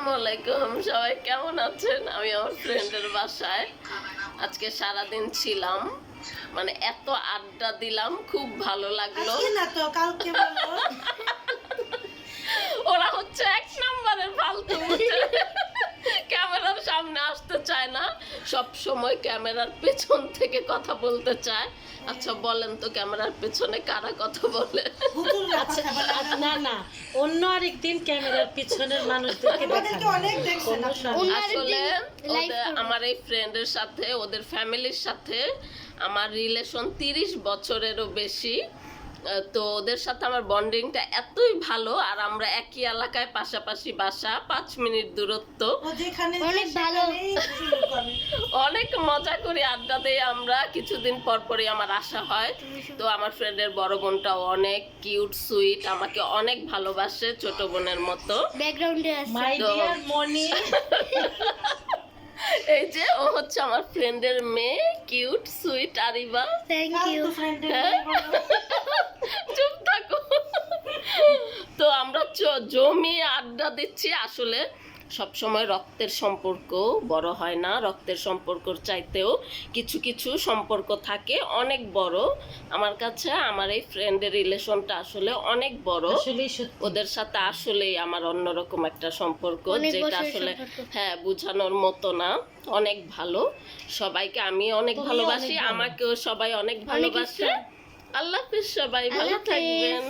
আসসালামু আলাইকুম, সবাই কেমন আছেন? আমি আমার ফ্রেন্ডের বাসায় আজকে সারাদিন ছিলাম, মানে এত আড্ডা দিলাম, খুব ভালো লাগলো। ওরা হচ্ছে এক নম্বরের ফালতু, ক্যামেরার সামনে আসতে চায় না, সব সময় ক্যামেরার পেছন থেকে কথা বলতে চায়। আচ্ছা বলেন তো, ক্যামেরার পেছনে কারা কথা বলে? না না, অন্য আরেকদিন ক্যামেরার পিছনের মানুষদেরকে আসলে আমার এই ফ্রেন্ডের সাথে, ওদের ফ্যামিলির সাথে আমার রিলেশন 30 বছরেরও বেশি। তো ওদের সাথে আমার বন্ডিংটা এতই ভালো, আর আমরা একই এলাকায়, পাশাপাশি বাসা, 5 মিনিট দূরত্ব। অনেক ভালো, অনেক মজা করি, আড্ডা দেই আমরা। কিছুদিন পর পরই আমার আসা হয়। তো আমার ফ্রেন্ডের বড় বোনটাও অনেক কিউট সুইট, আমাকে অনেক ভালোবাসে, ছোট বোনের মতো। ব্যাকগ্রাউন্ডে আছে মাই ডিয়ার মনি। এই যে ও হচ্ছে আমার ফ্রেন্ডের মেয়ে, cute sweet Ariba. Thank you. চুপ থাকো। তো আমরা জমিয়ে আড্ডা দিচ্ছি। আসলে সব সময় রক্তের সম্পর্ক বড় হয় না, রক্তের সম্পর্কর চাইতেও কিছু কিছু সম্পর্ক থাকে অনেক বড়। আমার কাছে আমার এই ফ্রেন্ডের রিলেশনটা আসলে অনেক বড়। ওদের সাথে আসলেই আমার অন্যরকম একটা সম্পর্ক, যেটা আসলে হ্যাঁ বোঝানোর মতো না। অনেক ভালো, সবাইকে আমি অনেক ভালোবাসি, আমাকেও সবাই অনেক ভালোবাসে। আল্লাহ হাফেজ, সবাই ভালো থাকবেন।